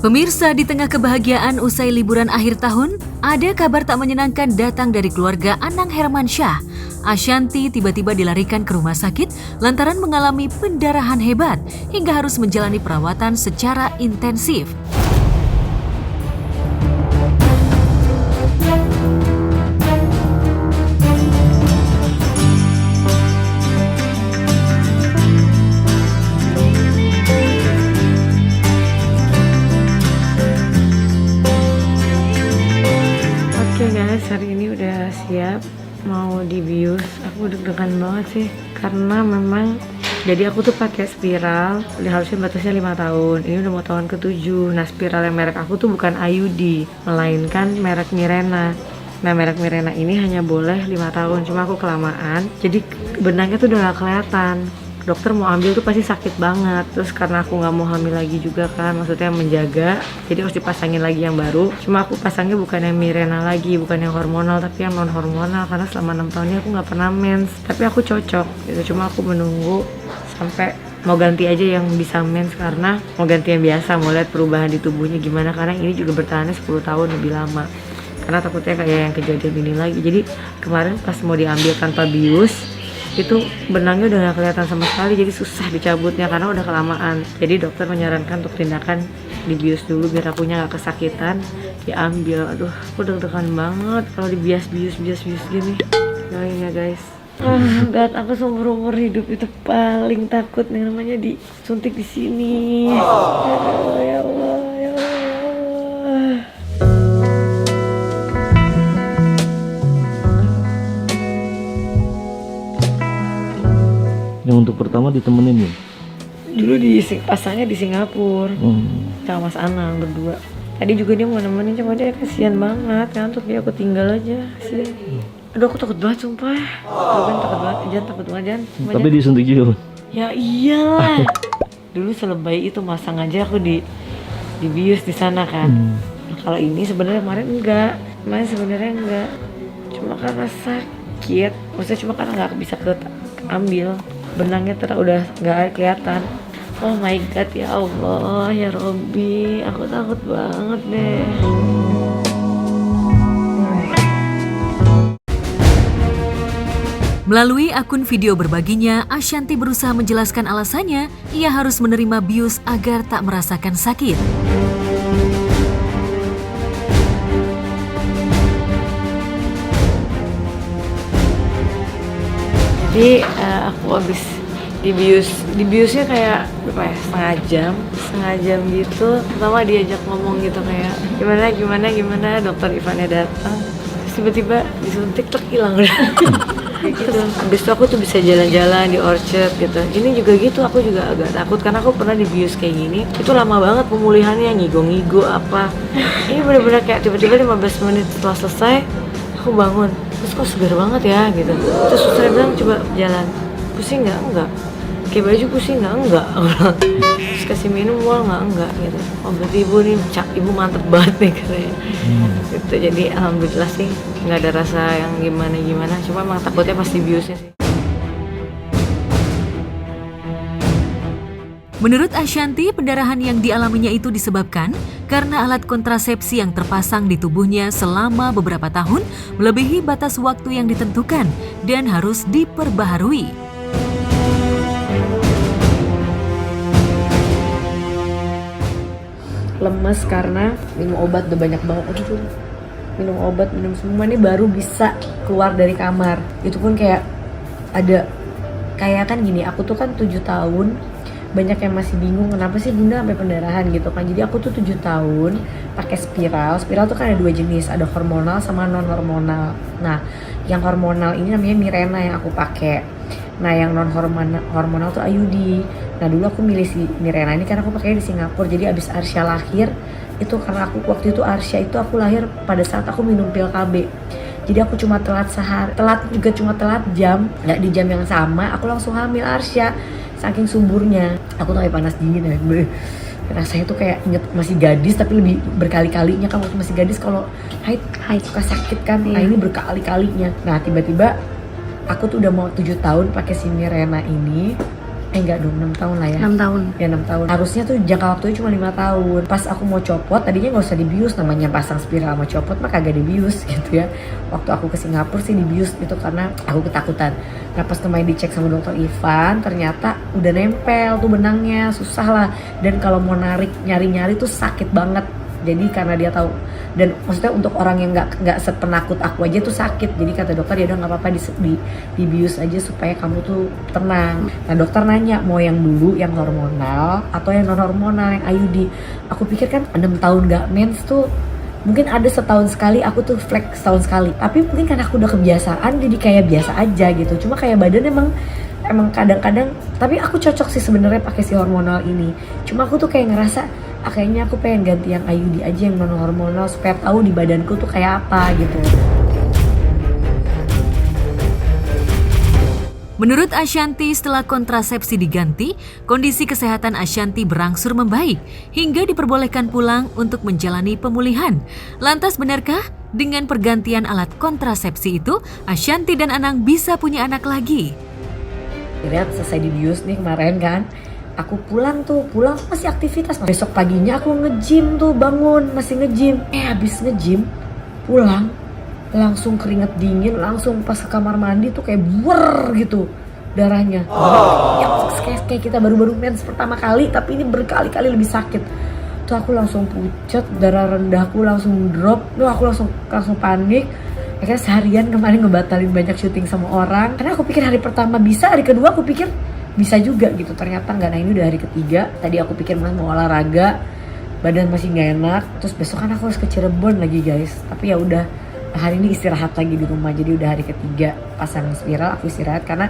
Pemirsa, di tengah kebahagiaan usai liburan akhir tahun, ada kabar tak menyenangkan datang dari keluarga Anang Hermansyah. Ashanty tiba-tiba dilarikan ke rumah sakit lantaran mengalami pendarahan hebat hingga harus menjalani perawatan secara intensif. Hari ini udah siap mau dibius. Aku deg-degan banget sih karena memang jadi aku tuh pakai spiral, harusnya batasnya 5 tahun. Ini udah mau tahun ke-7. Nah, spiral yang merek aku tuh bukan IUD, melainkan merek Mirena. Nah, merek Mirena ini hanya boleh 5 tahun, cuma aku kelamaan. Jadi benangnya tuh udah gak kelihatan. Dokter mau ambil tuh pasti sakit banget. Terus karena aku nggak mau hamil lagi juga kan, maksudnya menjaga, jadi harus dipasangin lagi yang baru. Cuma aku pasangnya bukan yang Mirena lagi, bukan yang hormonal, tapi yang non hormonal, karena selama 6 tahun ini aku nggak pernah mens. Tapi aku cocok gitu, cuma aku menunggu sampai mau ganti aja yang bisa mens, karena mau ganti yang biasa, mau lihat perubahan di tubuhnya gimana, karena ini juga bertahannya 10 tahun lebih lama, karena takutnya kayak yang kejadian ini lagi. Jadi kemarin pas mau diambil tanpa bius itu benangnya udah gak kelihatan sama sekali, jadi susah dicabutnya karena udah kelamaan. Jadi dokter menyarankan untuk tindakan dibius dulu biar akunya gak kesakitan, diambil. Aduh, aku deg-degan banget kalau dibius gini. Doain ya guys. God, aku seumur hidup itu paling takut yang namanya disuntik di sini. Ya Allah. Yang untuk pertama ditemenin ya? Dulu pasangnya di Singapura sama Mas Anang berdua. Tadi juga dia mau nemenin, cuma dia kasihan banget ngantuk, dia aku tinggal aja sih. Aduh, aku takut banget sumpah. Aduh, kan takut banget, takut banget. Tapi disuntik juga? Ya iyalah. Dulu selebay itu masang aja aku dibius di sana kan. Nah, kalau ini sebenarnya kemarin enggak. Cuma karena sakit. Maksudnya cuma karena nggak bisa ambil. Benangnya udah nggak kelihatan. Oh my god, ya Allah, ya Robbi, aku takut banget deh. Melalui akun video berbaginya, Ashanty berusaha menjelaskan alasannya ia harus menerima bius agar tak merasakan sakit. Jadi aku habis dibiusnya kayak berapa ya, setengah jam gitu. Pertama diajak ngomong gitu kayak gimana, dokter Ivannya datang, terus tiba-tiba disuntik hilang udah. Gitu. Habis itu aku tuh bisa jalan-jalan di Orchard gitu. Ini juga gitu, aku juga agak takut karena aku pernah dibius kayak gini. Itu lama banget pemulihannya, ngigo apa. Ini bener-bener kayak tiba-tiba 15 menit setelah selesai aku bangun, terus kok segar banget ya gitu. Terus suster bilang coba jalan, pusing nggak? Enggak. Kayak baju pusing nggak? Terus kasih minum mual nggak gitu. Oh berarti ibu mantep banget nih katanya. Gitu. Jadi alhamdulillah sih nggak ada rasa yang gimana. Cuma emang takutnya pasti biusnya sih. Menurut Ashanty, pendarahan yang dialaminya itu disebabkan karena alat kontrasepsi yang terpasang di tubuhnya selama beberapa tahun melebihi batas waktu yang ditentukan dan harus diperbaharui. Lemes karena minum obat udah banyak banget. Minum obat, minum semua nih baru bisa keluar dari kamar. Itu pun kayak kan gini, aku tuh kan 7 tahun. Banyak yang masih bingung kenapa sih bunda sampai pendarahan gitu kan. Jadi aku tuh 7 tahun pakai spiral tuh kan ada 2 jenis, ada hormonal sama non hormonal. Nah yang hormonal ini namanya Mirena yang aku pakai. Nah yang non hormonal tuh IUD. Nah dulu aku milih si Mirena ini karena aku pakai di Singapura. Jadi abis Arsya lahir itu, karena aku waktu itu Arsya itu aku lahir pada saat aku minum pil KB. Jadi aku cuma telat jam, nggak di jam yang sama aku langsung hamil Arsya. Saking suburnya, aku tuh kayak panas dingin ya. Rasanya tuh kayak inget masih gadis, tapi lebih berkali-kalinya kan waktu masih gadis kalau haid suka sakit kan. Nah ini berkali-kalinya. Nah tiba-tiba aku tuh udah mau 7 tahun pakai si Mirena ini. Enggak dong, 6 tahun lah ya. 6 tahun. Ya 6 tahun. Harusnya tuh jangka waktunya cuma 5 tahun. Pas aku mau copot, tadinya nggak usah dibius, namanya pasang spiral sama copot mah kagak dibius gitu ya. Waktu aku ke Singapura sih dibius gitu karena aku ketakutan. Nah pas kemarin dicek sama dokter Ivan, ternyata udah nempel tuh benangnya, susah lah. Dan kalau mau narik nyari-nyari tuh sakit banget. Jadi karena dia tahu, dan maksudnya untuk orang yang nggak sepenakut aku aja tuh sakit. Jadi kata dokter ya udah nggak apa-apa dibius aja supaya kamu tuh tenang. Nah dokter nanya mau yang dulu yang hormonal atau yang non hormonal yang IUD. Aku pikir kan 6 tahun nggak mens tuh mungkin ada setahun sekali aku tuh flex setahun sekali. Tapi mungkin karena aku udah kebiasaan jadi kayak biasa aja gitu. Cuma kayak badan emang kadang-kadang, tapi aku cocok sih sebenarnya pakai si hormonal ini. Cuma aku tuh kayak ngerasa kayaknya aku pengen ganti yang IUD aja yang non hormonal supaya tahu di badanku tuh kayak apa gitu. Menurut Ashanti, setelah kontrasepsi diganti, kondisi kesehatan Ashanti berangsur membaik hingga diperbolehkan pulang untuk menjalani pemulihan. Lantas benarkah dengan pergantian alat kontrasepsi itu, Ashanti dan Anang bisa punya anak lagi? Lihat selesai dibius nih kemarin kan, aku pulang masih aktivitas. Besok paginya aku nge-gym tuh, bangun masih nge-gym. Habis nge-gym pulang langsung keringet dingin, langsung pas ke kamar mandi tuh kayak buer gitu darahnya. Ya, kayak kita baru-baru mens pertama kali, tapi ini berkali-kali lebih sakit. Tuh aku langsung pucet, darah rendahku langsung drop. Tuh aku langsung panik. Akhirnya seharian kemarin ngebatalin banyak syuting sama orang. Karena aku pikir hari pertama bisa, hari kedua aku pikir bisa juga gitu. Ternyata enggak. Nah ini udah hari ketiga. Tadi aku pikir mau olahraga, badan masih nggak enak. Terus besok kan aku harus ke Cirebon lagi guys. Tapi ya udah, hari ini istirahat lagi di rumah. Jadi udah hari ketiga pasang spiral, aku istirahat karena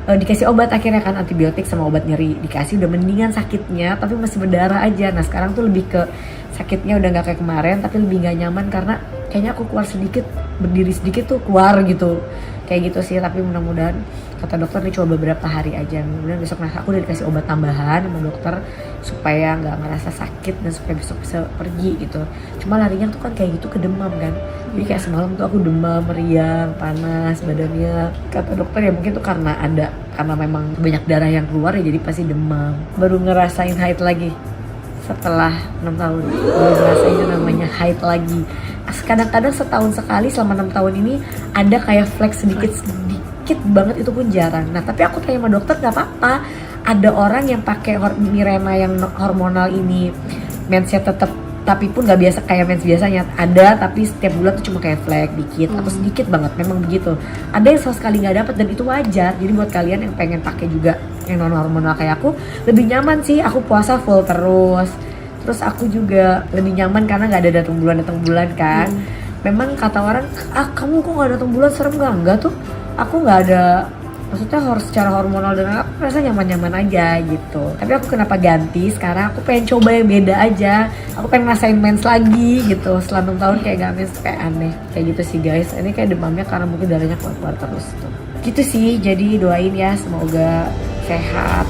dikasih obat akhirnya kan, antibiotik sama obat nyeri. Dikasih udah mendingan sakitnya, tapi masih berdarah aja. Nah sekarang tuh lebih ke sakitnya udah nggak kayak kemarin, tapi lebih nggak nyaman karena kayaknya aku keluar sedikit, berdiri sedikit tuh keluar gitu. Kayak gitu sih, tapi mudah-mudahan kata dokter nih coba beberapa hari aja. Mudah-mudahan besok aku udah dikasih obat tambahan sama dokter supaya nggak ngerasa sakit dan supaya besok bisa pergi gitu. Cuma larinya tuh kan kayak gitu ke demam kan. Jadi kayak semalam tuh aku demam, meriang, panas badannya. Kata dokter ya mungkin tuh karena memang banyak darah yang keluar ya jadi pasti demam. Baru ngerasain haid lagi setelah 6 tahun. Baru ngerasain namanya haid lagi. Kadang-kadang setahun sekali selama 6 tahun ini ada kayak flex sedikit banget, itu pun jarang. Nah tapi aku tanya sama dokter nggak apa-apa. Ada orang yang pakai Mirena yang hormonal ini mensnya tetap, tapi pun nggak biasa kayak mens biasanya. Ada tapi setiap bulan tuh cuma kayak flex dikit atau sedikit banget, memang begitu. Ada yang sama sekali nggak dapet dan itu wajar. Jadi buat kalian yang pengen pakai juga yang non hormonal kayak aku, lebih nyaman sih. Aku puasa full terus aku juga lebih nyaman karena nggak ada datang bulan kan. Memang kata orang, kamu kok nggak datang bulan, serem nggak? Enggak tuh, aku nggak ada, maksudnya harus secara hormonal dan aku merasa nyaman-nyaman aja gitu. Tapi aku kenapa ganti sekarang? Aku pengen coba yang beda aja. Aku pengen ngerasain mens lagi gitu. Setelah 6 tahun kayak gak mens, kayak aneh. Kayak gitu sih guys. Ini kayak demamnya karena mungkin darahnya keluar terus tuh. Gitu sih. Jadi doain ya semoga sehat.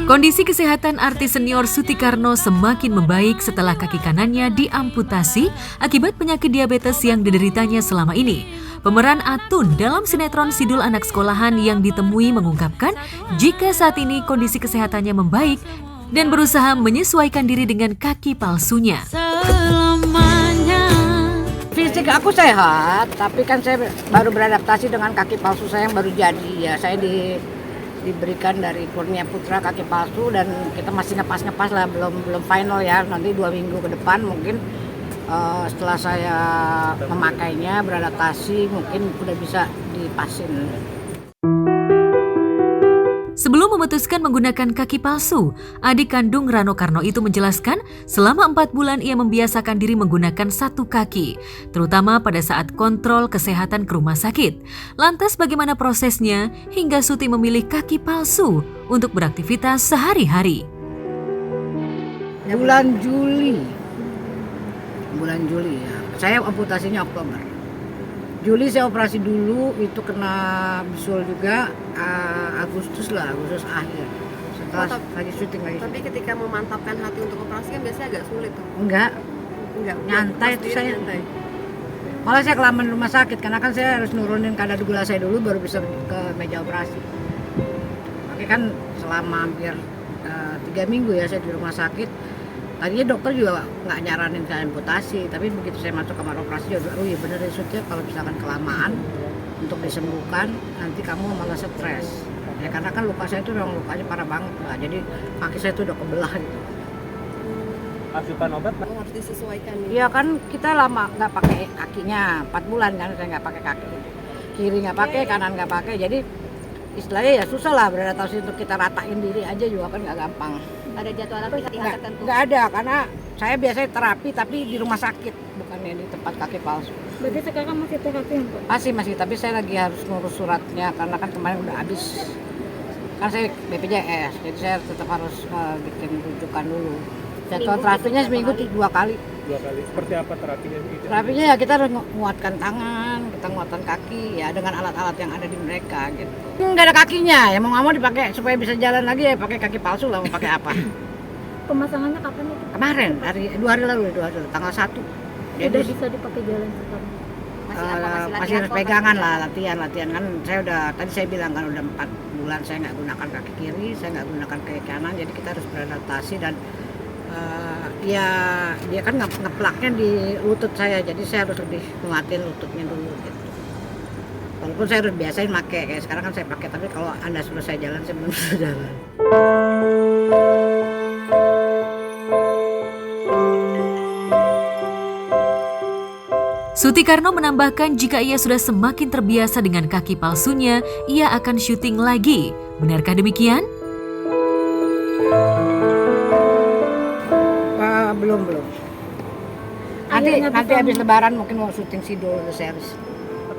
Kondisi kesehatan artis senior Sutikarno semakin membaik setelah kaki kanannya diamputasi akibat penyakit diabetes yang dideritanya selama ini. Pemeran Atun dalam sinetron Sidul Anak Sekolahan yang ditemui mengungkapkan jika saat ini kondisi kesehatannya membaik dan berusaha menyesuaikan diri dengan kaki palsunya. Fisik aku sehat, tapi kan saya baru beradaptasi dengan kaki palsu saya yang baru jadi. Ya saya diberikan dari Kurnia Putra kaki palsu dan kita masih ngepas lah, belum final ya, nanti 2 minggu ke depan mungkin setelah saya memakainya beradaptasi mungkin udah bisa dipasin. Sebelum memutuskan menggunakan kaki palsu, adik kandung Rano Karno itu menjelaskan selama 4 bulan ia membiasakan diri menggunakan satu kaki, terutama pada saat kontrol kesehatan ke rumah sakit. Lantas bagaimana prosesnya hingga Suti memilih kaki palsu untuk beraktivitas sehari-hari? Bulan Juli ya, saya amputasinya Oktober. Juli saya operasi dulu, itu kena bisul juga. Agustus akhir. Setelah lagi syuting lagi. Tapi ketika memantapkan hati untuk operasi kan biasanya agak sulit tuh. Enggak, nyantai itu saya. Malah saya kelamaan di rumah sakit karena kan saya harus nurunin kadar gula saya dulu baru bisa ke meja operasi. Makanya kan selama hampir 3 minggu ya saya di rumah sakit. Tadinya dokter juga nggak nyaranin saya amputasi, tapi begitu saya masuk kamar operasi dia bilang, oh iya bener ya Sut, ya kalau misalkan kelamaan untuk disembuhkan nanti kamu malah stres. Ya karena kan luka saya itu memang lukanya parah banget Mbak, jadi kaki saya itu udah kebelah gitu. Asupan obat Harus disesuaikan nih. Iya kan kita lama nggak pakai kakinya, 4 bulan kan saya nggak pakai kaki, kiri nggak pakai, kanan nggak pakai, jadi istilahnya ya susah lah beradaptasi untuk kita ratain diri aja juga kan nggak gampang. Ada jadwal apa tertentu? Nggak ada karena saya biasanya terapi tapi di rumah sakit bukannya di tempat kaki palsu. Berarti sekarang masih terapi ya, Pak? Masih tapi saya lagi harus ngurus suratnya karena kan kemarin udah habis. Kan saya BPJS, jadi saya tetap harus bikin rujukan dulu. Jadwal terapinya seminggu 2 kali. 2 kali. Seperti apa terapinya? Terapinya ya kita harus menguatkan tangan, kita menguatkan kaki ya dengan alat-alat yang ada di mereka gitu. Nggak ada kakinya, ya mau nggak mau dipakai supaya bisa jalan lagi ya pakai kaki palsu lah, mau pakai apa? Pemasangannya kapan itu? Kemarin, 2 hari lalu, tanggal 1. Jadi Udah bisa dipakai jalan sekarang? masih harus pegangan lah, latihan kan saya udah tadi saya bilang kan udah 4 bulan saya nggak gunakan kaki kiri, saya nggak gunakan kaki kanan, jadi kita harus beradaptasi dan ya dia kan ngeplaknya di lutut saya, jadi saya harus lebih nguatin lututnya dulu gitu. Walaupun saya harus biasain pakai, kayak sekarang kan saya pakai, tapi kalau Anda suruh saya jalan saya belum bisa jalan. Sutikarno menambahkan jika ia sudah semakin terbiasa dengan kaki palsunya, ia akan syuting lagi. Benarkah demikian? Belum. Nanti habis lebaran mungkin mau syuting Sidol The Series.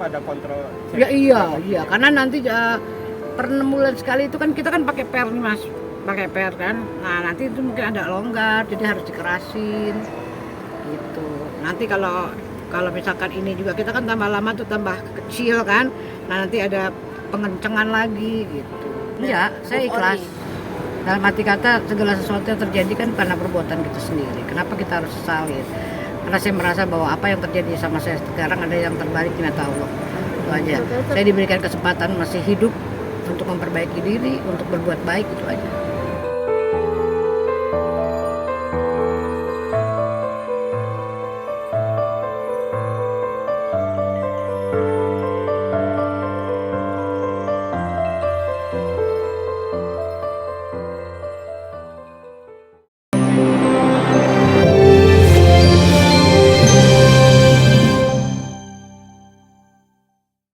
apa ada kontrol? Ya iya, karena nanti per 6 bulan sekali itu kan kita kan pakai per nih Mas, pakai per kan. Nah nanti itu mungkin ada longgar, jadi harus dikerasin gitu. Nanti kalau misalkan ini juga kita kan tambah lama tuh tambah kecil kan. Nah nanti ada pengencengan lagi gitu. Iya, saya ikhlas. Dalam arti kata segala sesuatu yang terjadi kan karena perbuatan kita sendiri. Kenapa kita harus sesalin? Karena saya merasa bahwa apa yang terjadi sama saya sekarang ada yang terbalik di mata Allah. Itu aja. Saya diberikan kesempatan masih hidup untuk memperbaiki diri, untuk berbuat baik, itu aja.